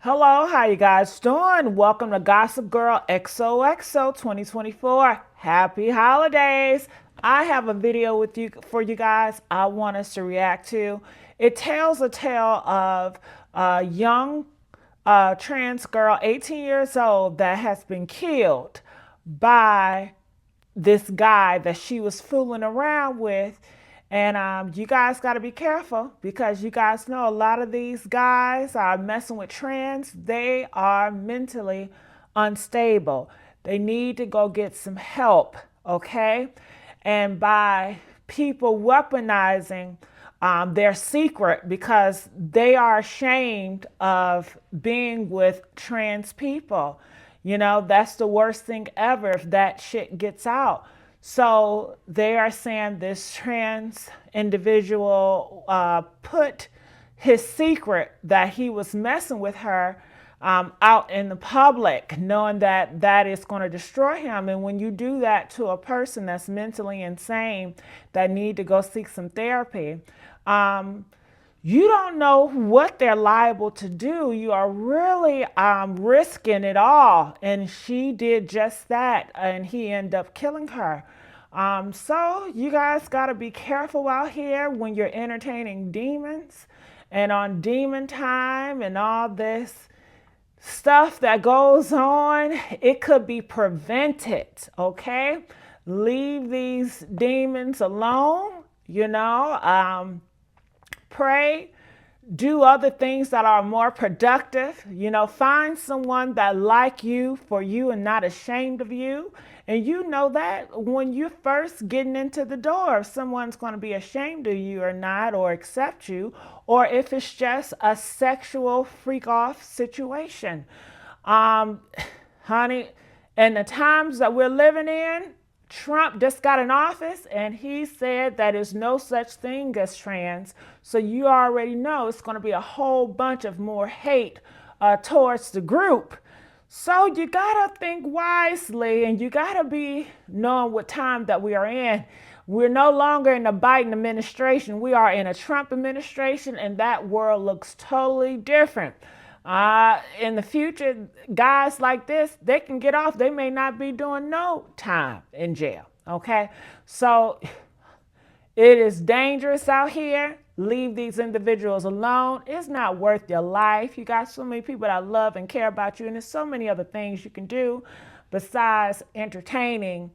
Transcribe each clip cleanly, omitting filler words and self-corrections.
Hello, how you guys doing? Welcome to Gossip Girl XOXO 2024. Happy holidays. I have a video with you for you guys I want us to react to. It tells a tale of a young trans girl, 18 years old, that has been killed by this guy that she was fooling around with. And you guys got to be careful because you guys know a lot of these guys are messing with trans. They are mentally unstable. They need to go get some help, okay? And by people weaponizing their secret because they are ashamed of being with trans people. You know, that's the worst thing ever if that shit gets out. So they are saying this trans individual put his secret that he was messing with her out in the public, knowing that that is going to destroy him. And when you do that to a person that's mentally insane, that need to go seek some therapy, you don't know what they're liable to do. You are really risking it all. And she did just that, and he ended up killing her. So you guys got to be careful out here when you're entertaining demons and on demon time and all this stuff that goes on. It could be prevented, okay? Leave these demons alone, you know. Pray, do other things that are more productive. You know, find someone that like you for you and not ashamed of you. And you know that when you're first getting into the door, if someone's going to be ashamed of you or not, or accept you, or if it's just a sexual freak off situation. Honey, in the times that we're living in, Trump just got in office and he said that there's no such thing as trans. So you already know it's going to be a whole bunch of more hate towards the group. So you got to think wisely and you got to be knowing what time that we are in. We're no longer in the Biden administration. We are in a Trump administration, and that world looks totally different. In the future, guys like this, they can get off. They may not be doing no time in jail, okay? So it is dangerous out here. Leave these individuals alone. It's not worth your life. You got so many people that love and care about you, and there's so many other things you can do besides entertaining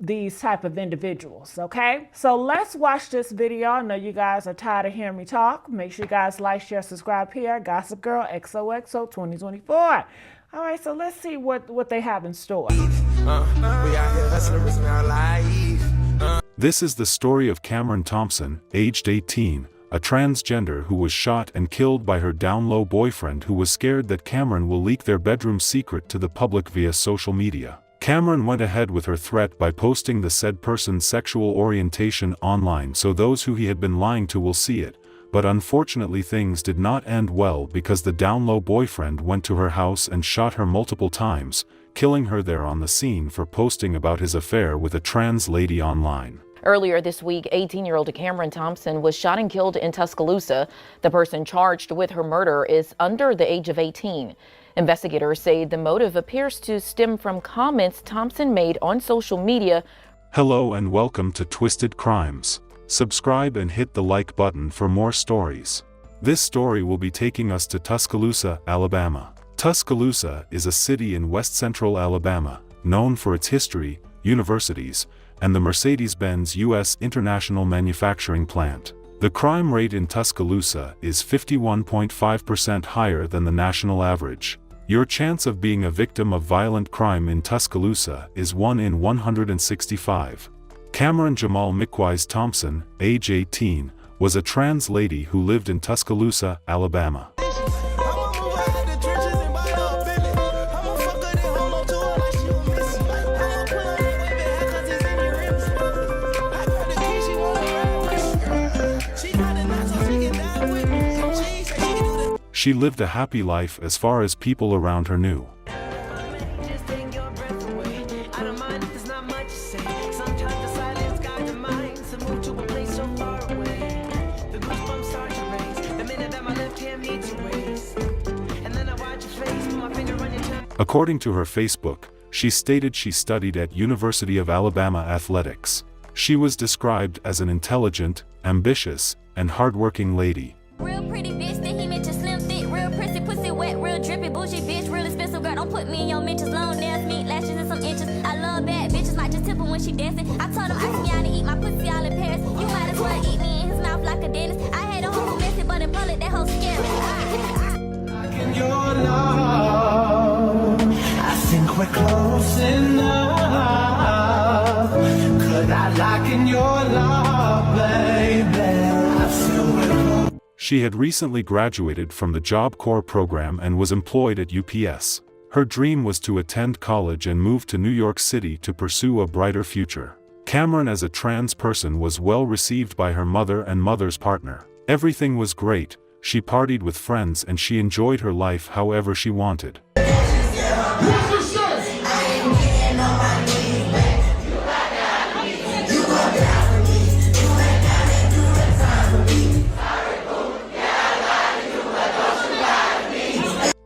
these type of individuals, okay? So let's watch this video. I know you guys are tired of hearing me talk. Make sure you guys like, share, subscribe here. Gossip Girl XOXO 2024. All right, so let's see what they have in store. This is the story of Cameron Thompson, aged 18, a transgender who was shot and killed by her down-low boyfriend who was scared that Cameron will leak their bedroom secret to the public via social media. Cameron went ahead with her threat by posting the said person's sexual orientation online so those who he had been lying to will see it, but unfortunately things did not end well because the down-low boyfriend went to her house and shot her multiple times, killing her there on the scene for posting about his affair with a trans lady online. Earlier this week, 18-year-old Cameron Thompson was shot and killed in Tuscaloosa. The person charged with her murder is under the age of 18. Investigators say the motive appears to stem from comments Thompson made on social media. Hello and welcome to Twisted Crimes. Subscribe and hit the like button for more stories. This story will be taking us to Tuscaloosa, Alabama. Tuscaloosa is a city in west-central Alabama, known for its history, universities, and the Mercedes-Benz U.S. International Manufacturing Plant. The crime rate in Tuscaloosa is 51.5% higher than the national average. Your chance of being a victim of violent crime in Tuscaloosa is 1 in 165. Cameron Jamal Mickwise Thompson, age 18, was a trans lady who lived in Tuscaloosa, Alabama. She lived a happy life as far as people around her knew. And then According to her Facebook, she stated she studied at University of Alabama Athletics. She was described as an intelligent, ambitious, and hardworking lady. Real pretty bitch, then he mentioned slim thick, real prissy, pussy wet, real drippy, bougie bitch, real expensive girl. Don't put me in your mentions, long nails, meat, lashes, and some inches. I love bad bitches, might just tip her when she dancing. I told him ice me out and eat my pussy all in Paris. You might as well eat me in his mouth like a dentist. I hate a hoe who messy, but in public that hoe scary. In your love, I think we're close enough. Could I lock in your love, baby? I feel we're close. She had recently graduated from the Job Corps program and was employed at UPS. Her dream was to attend college and move to New York City to pursue a brighter future. Cameron, as a trans person, was well received by her mother and mother's partner. Everything was great. She partied with friends and she enjoyed her life however she wanted.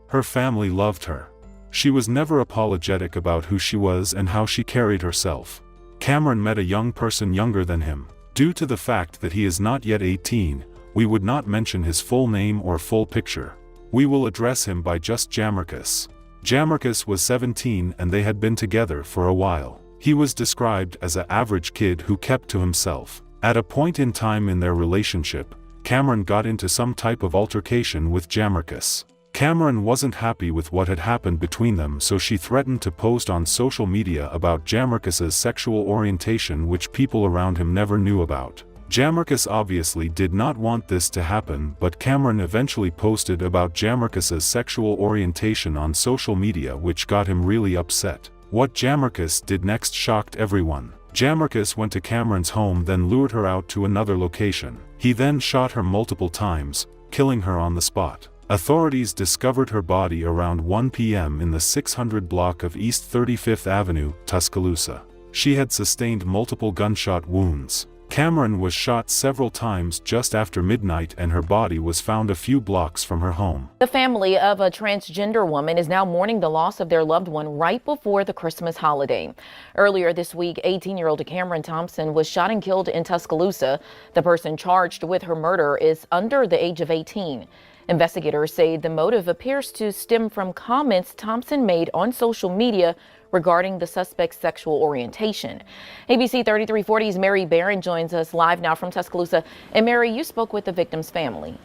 Her family loved her. She was never apologetic about who she was and how she carried herself. Cameron met a young person younger than him. Due to the fact that he is not yet 18, we would not mention his full name or full picture. We will address him by just Jamarcus. Jamarcus was 17 and they had been together for a while. He was described as an average kid who kept to himself. At a point in time in their relationship, Cameron got into some type of altercation with Jamarcus. Cameron wasn't happy with what had happened between them, so she threatened to post on social media about Jamarcus's sexual orientation, which people around him never knew about. Jamarcus obviously did not want this to happen, but Cameron eventually posted about Jamarcus's sexual orientation on social media, which got him really upset. What Jamarcus did next shocked everyone. Jamarcus went to Cameron's home, then lured her out to another location. He then shot her multiple times, killing her on the spot. Authorities discovered her body around 1 p.m. in the 600 block of East 35th Avenue, Tuscaloosa. She had sustained multiple gunshot wounds. Cameron was shot several times just after midnight and her body was found a few blocks from her home. The family of a transgender woman is now mourning the loss of their loved one right before the Christmas holiday. Earlier this week, 18-year-old Cameron Thompson was shot and killed in Tuscaloosa. The person charged with her murder is under the age of 18. Investigators say the motive appears to stem from comments Thompson made on social media regarding the suspect's sexual orientation. ABC 3340's Mary Barron joins us live now from Tuscaloosa. And Mary, you spoke with the victim's family.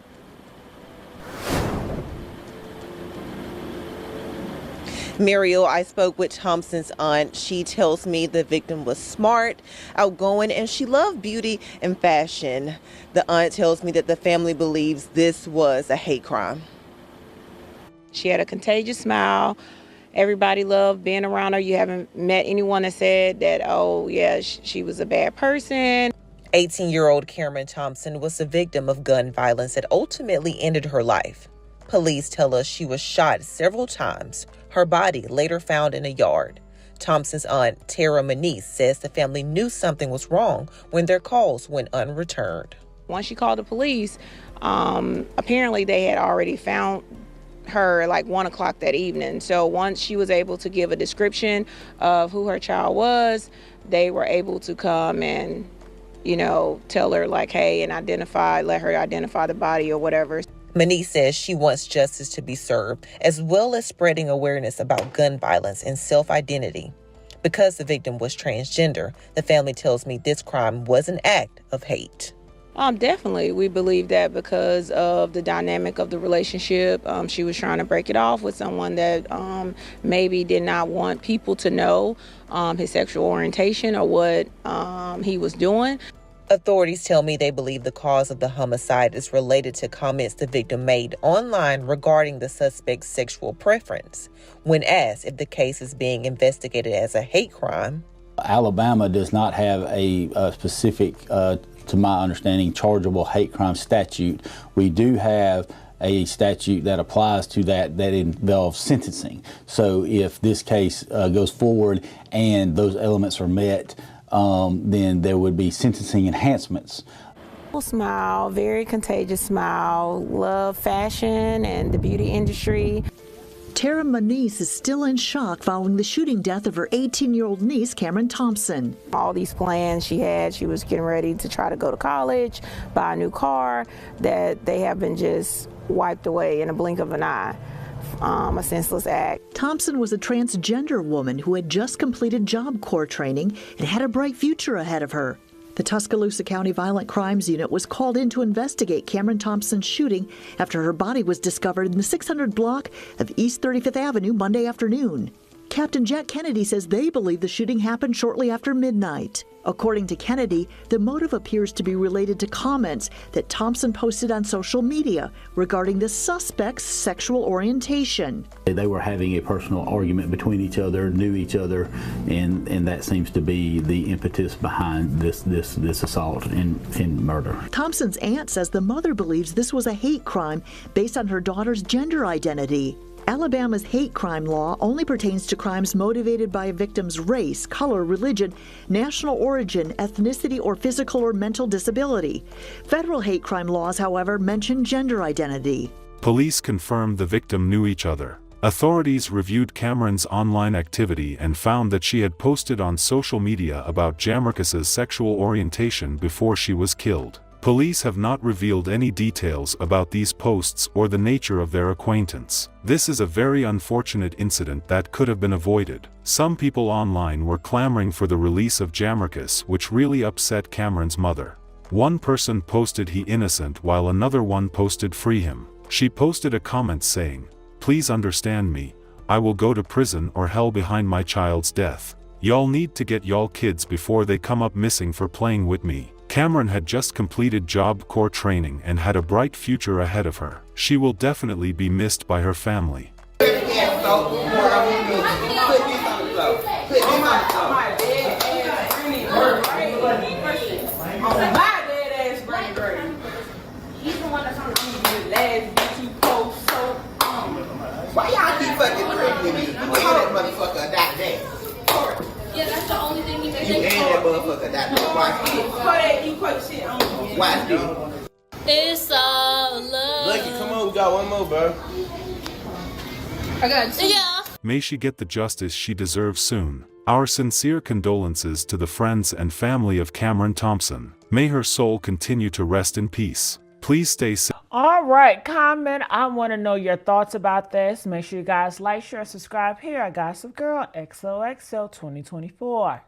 Mariel, I spoke with Thompson's aunt. She tells me the victim was smart, outgoing, and she loved beauty and fashion. The aunt tells me that the family believes this was a hate crime. She had a contagious smile. Everybody loved being around her. You haven't met anyone that said that, oh, yeah, she was a bad person. 18-year-old Cameron Thompson was the victim of gun violence that ultimately ended her life. Police tell us she was shot several times. Her body later found in a yard. Thompson's aunt, Tara Manice, says the family knew something was wrong when their calls went unreturned. Once she called the police, apparently they had already found her like 1 o'clock that evening. So once she was able to give a description of who her child was, they were able to come and, tell her like, hey, and let her identify the body or whatever. Manice says she wants justice to be served, as well as spreading awareness about gun violence and self-identity. Because the victim was transgender, the family tells me this crime was an act of hate. Definitely. We believe that because of the dynamic of the relationship, she was trying to break it off with someone that maybe did not want people to know his sexual orientation or what he was doing. Authorities tell me they believe the cause of the homicide is related to comments the victim made online regarding the suspect's sexual preference. When asked if the case is being investigated as a hate crime, Alabama does not have a specific, to my understanding, chargeable hate crime statute. We do have a statute that applies to that involves sentencing. So if this case goes forward and those elements are met, then there would be sentencing enhancements. Smile, very contagious smile, love fashion and the beauty industry. Tara Manise is still in shock following the shooting death of her 18-year-old niece, Cameron Thompson. All these plans she had, she was getting ready to try to go to college, buy a new car, that they have been just wiped away in a blink of an eye. A senseless act. Thompson was a transgender woman who had just completed Job Corps training and had a bright future ahead of her. The Tuscaloosa County Violent Crimes Unit was called in to investigate Cameron Thompson's shooting after her body was discovered in the 600 block of East 35th Avenue Monday afternoon. Captain Jack Kennedy says they believe the shooting happened shortly after midnight. According to Kennedy, the motive appears to be related to comments that Thompson posted on social media regarding the suspect's sexual orientation. They were having a personal argument between each other, knew each other, and that seems to be the impetus behind this assault and murder. Thompson's aunt says the mother believes this was a hate crime based on her daughter's gender identity. Alabama's hate crime law only pertains to crimes motivated by a victim's race, color, religion, national origin, ethnicity, or physical or mental disability. Federal hate crime laws, however, mention gender identity. Police confirmed the victim knew each other. Authorities reviewed Cameron's online activity and found that she had posted on social media about Jamarcus's sexual orientation before she was killed. Police have not revealed any details about these posts or the nature of their acquaintance. This is a very unfortunate incident that could have been avoided. Some people online were clamoring for the release of Jamarcus, which really upset Cameron's mother. One person posted he innocent while another one posted free him. She posted a comment saying, "Please understand me, I will go to prison or hell behind my child's death. Y'all need to get y'all kids before they come up missing for playing with me." Cameron had just completed Job Corps training and had a bright future ahead of her. She will definitely be missed by her family. Why y'all keep fucking tripping me? You and that motherfucker that day. Yeah, that's the only thing he makes. You and that motherfucker that day. Watch this. Watch this. It's all love. Lucky, come on, we got one more, bro. I got two. Yeah. May she get the justice she deserves soon. Our sincere condolences to the friends and family of Cameron Thompson. May her soul continue to rest in peace. Please stay safe. All right, comment. I want to know your thoughts about this. Make sure you guys like, share, subscribe here at Gossip Girl XOXO 2024.